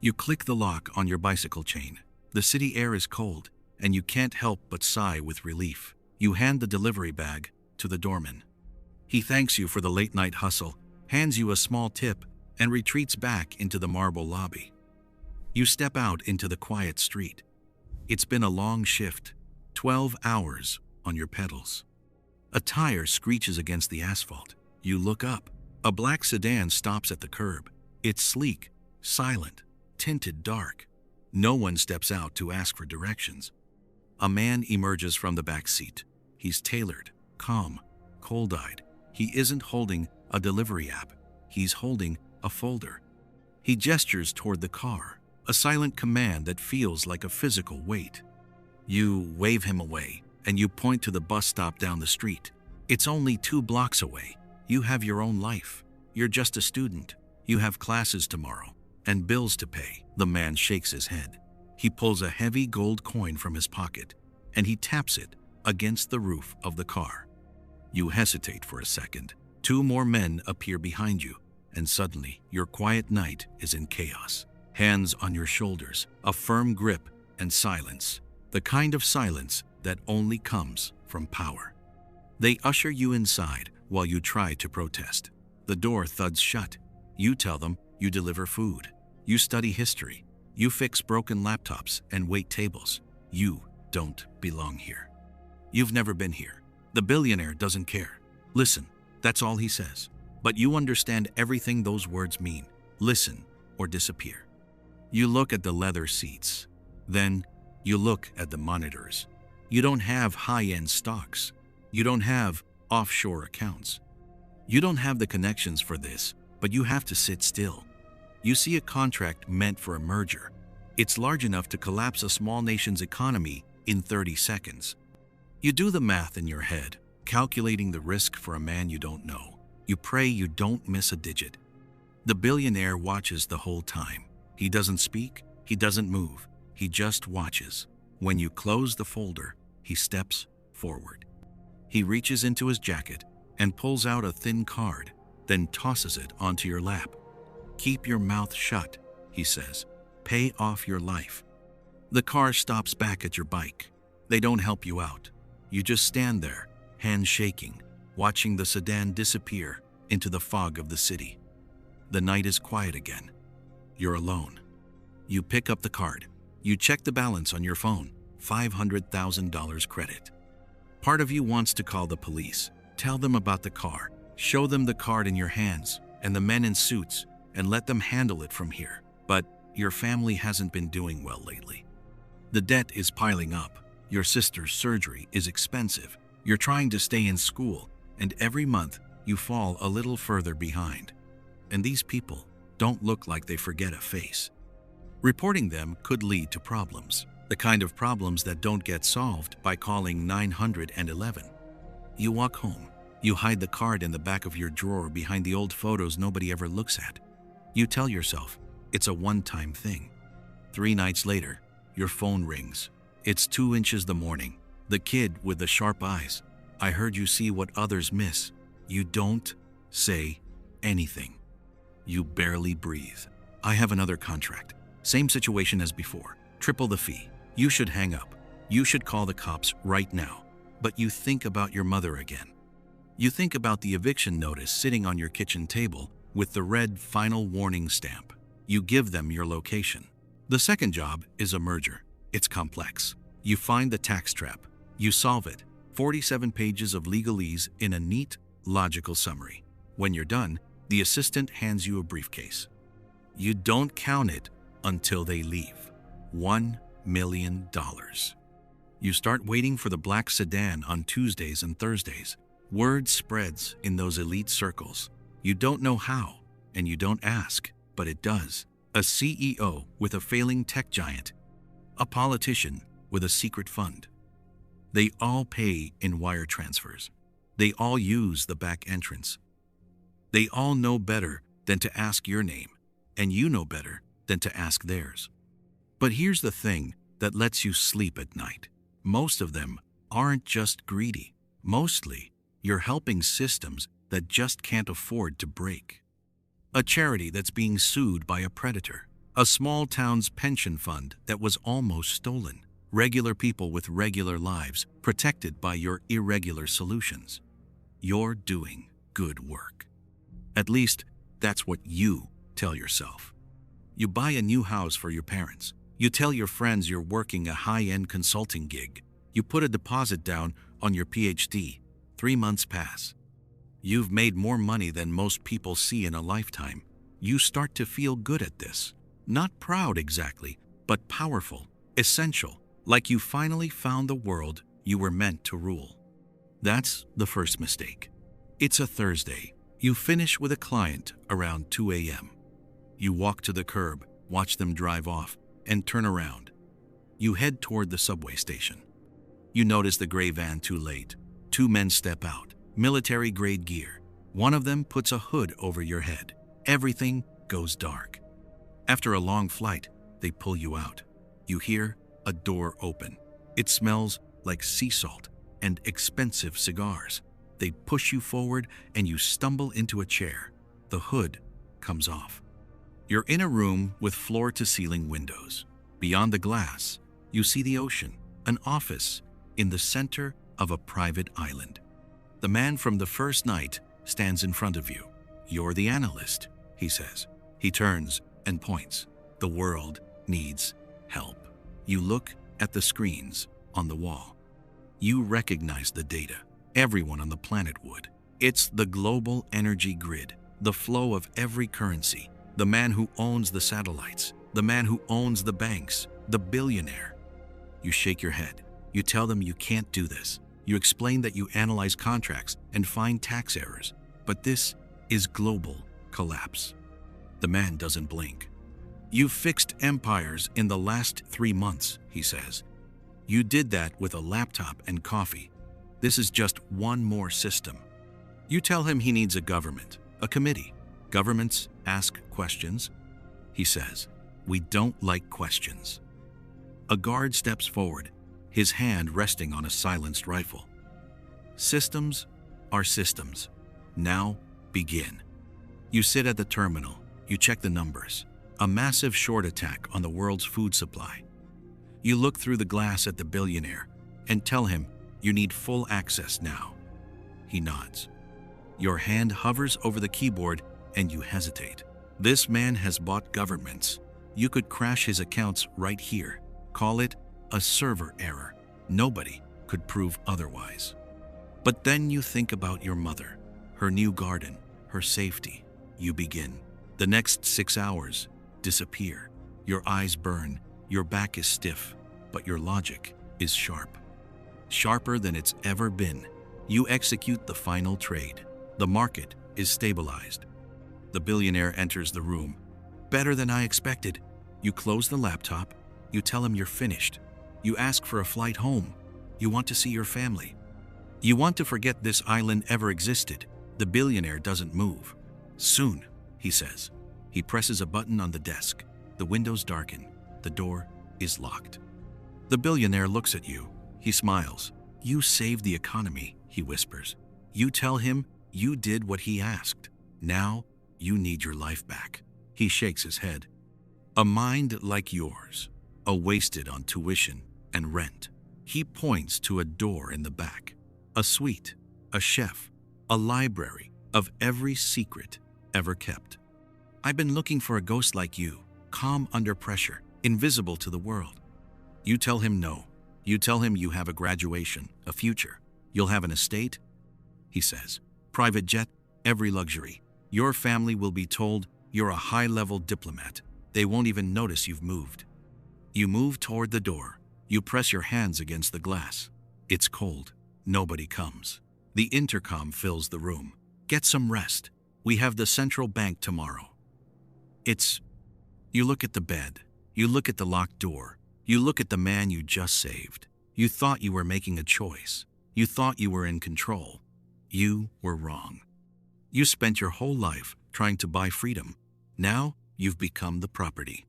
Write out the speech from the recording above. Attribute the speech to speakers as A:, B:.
A: You click the lock on your bicycle chain. The city air is cold, and you can't help but sigh with relief. You hand the delivery bag to the doorman. He thanks you for the late-night hustle, hands you a small tip, and retreats back into the marble lobby. You step out into the quiet street. It's been a long shift, 12 hours on your pedals. A tire screeches against the asphalt. You look up. A black sedan stops at the curb. It's sleek, silent, tinted dark. No one steps out to ask for directions. A man emerges from the back seat. He's tailored, calm, cold-eyed. He isn't holding a delivery app. He's holding a folder. He gestures toward the car, a silent command that feels like a physical weight. You wave him away, and you point to the bus stop down the street. It's only 2 blocks away. You have your own life. You're just a student. You have classes tomorrow and bills to pay. The man shakes his head. He pulls a heavy gold coin from his pocket, and he taps it against the roof of the car. You hesitate for a second. 2 more men appear behind you, and suddenly your quiet night is in chaos. Hands on your shoulders, a firm grip, and silence. The kind of silence that only comes from power. They usher you inside while you try to protest. The door thuds shut. You tell them you deliver food. You study history. You fix broken laptops and wait tables. You don't belong here. You've never been here. The billionaire doesn't care. Listen, that's all he says. But you understand everything those words mean. Listen or disappear. You look at the leather seats. Then you look at the monitors. You don't have high-end stocks. You don't have offshore accounts. You don't have the connections for this, but you have to sit still. You see a contract meant for a merger. It's large enough to collapse a small nation's economy in 30 seconds. You do the math in your head, calculating the risk for a man you don't know. You pray you don't miss a digit. The billionaire watches the whole time. He doesn't speak, he doesn't move, he just watches. When you close the folder, he steps forward. He reaches into his jacket and pulls out a thin card, then tosses it onto your lap. Keep your mouth shut, he says. Pay off your life. The car stops back at your bike. They don't help you out. You just stand there, hands shaking, watching the sedan disappear into the fog of the city. The night is quiet again. You're alone. You pick up the card. You check the balance on your phone. $500,000 credit. Part of you wants to call the police, tell them about the car, show them the card in your hands and the men in suits, and let them handle it from here. But your family hasn't been doing well lately. The debt is piling up. Your sister's surgery is expensive. You're trying to stay in school, and every month you fall a little further behind. And these people don't look like they forget a face. Reporting them could lead to problems. The kind of problems that don't get solved by calling 911. You walk home. You hide the card in the back of your drawer behind the old photos nobody ever looks at. You tell yourself it's a one-time thing. 3 nights later, your phone rings. It's 2 inches the morning. The kid with the sharp eyes. I heard you see what others miss. You don't say anything. You barely breathe. I have another contract. Same situation as before. Triple the fee. You should hang up. You should call the cops right now. But you think about your mother again. You think about the eviction notice sitting on your kitchen table with the red final warning stamp. You give them your location. The second job is a merger. It's complex. You find the tax trap. You solve it. 47 pages of legalese in a neat, logical summary. When you're done, the assistant hands you a briefcase. You don't count it until they leave. $1 million. You start waiting for the black sedan on Tuesdays and Thursdays. Word spreads in those elite circles. You don't know how, and you don't ask, but it does. A CEO with a failing tech giant. A politician with a secret fund. They all pay in wire transfers. They all use the back entrance. They all know better than to ask your name, and you know better than to ask theirs. But here's the thing that lets you sleep at night. Most of them aren't just greedy. Mostly, you're helping systems that just can't afford to break. A charity that's being sued by a predator. A small town's pension fund that was almost stolen. Regular people with regular lives, protected by your irregular solutions. You're doing good work. At least, that's what you tell yourself. You buy a new house for your parents. You tell your friends you're working a high-end consulting gig. You put a deposit down on your PhD. 3 months pass. You've made more money than most people see in a lifetime. You start to feel good at this. Not proud exactly, but powerful, essential, like you finally found the world you were meant to rule. That's the first mistake. It's a Thursday. You finish with a client around 2 a.m. You walk to the curb, watch them drive off, and turn around. You head toward the subway station. You notice the gray van too late. 2 men step out, military-grade gear. One of them puts a hood over your head. Everything goes dark. After a long flight, they pull you out. You hear a door open. It smells like sea salt and expensive cigars. They push you forward and you stumble into a chair. The hood comes off. You're in a room with floor-to-ceiling windows. Beyond the glass, you see the ocean, an office in the center of a private island. The man from the first night stands in front of you. You're the analyst, he says. He turns and points. The world needs help. You look at the screens on the wall. You recognize the data. Everyone on the planet would. It's the global energy grid, the flow of every currency, the man who owns the satellites, the man who owns the banks, the billionaire. You shake your head. You tell them you can't do this. You explain that you analyze contracts and find tax errors. But this is global collapse. The man doesn't blink. You've fixed empires in the last 3 months, he says. You did that with a laptop and coffee. This is just one more system. You tell him he needs a government, a committee. Governments ask questions. He says, we don't like questions. A guard steps forward, his hand resting on a silenced rifle. Systems are systems. Now begin. You sit at the terminal. You check the numbers. A massive short attack on the world's food supply. You look through the glass at the billionaire and tell him you need full access now. He nods. Your hand hovers over the keyboard and you hesitate. This man has bought governments. You could crash his accounts right here. Call it a server error. Nobody could prove otherwise. But then you think about your mother, her new garden, her safety. You begin. The next 6 hours disappear. Your eyes burn, your back is stiff, but your logic is sharp. Sharper than it's ever been. You execute the final trade. The market is stabilized. The billionaire enters the room. Better than I expected. You close the laptop. You tell him you're finished. You ask for a flight home. You want to see your family. You want to forget this island ever existed. The billionaire doesn't move. Soon, he says. He presses a button on the desk. The windows darken. The door is locked. The billionaire looks at you. He smiles. You saved the economy, he whispers. You tell him you did what he asked. Now you need your life back. He shakes his head. A mind like yours, a wasted on tuition and rent. He points to a door in the back. A suite, a chef, a library of every secret ever kept. I've been looking for a ghost like you, calm under pressure, invisible to the world. You tell him no. You tell him you have a graduation, a future. You'll have an estate, he says. Private jet, every luxury. Your family will be told you're a high-level diplomat. They won't even notice you've moved. You move toward the door. You press your hands against the glass. It's cold. Nobody comes. The intercom fills the room. Get some rest. We have the central bank tomorrow. You look at the bed. You look at the locked door. You look at the man you just saved. You thought you were making a choice. You thought you were in control. You were wrong. You spent your whole life trying to buy freedom. Now you've become the property.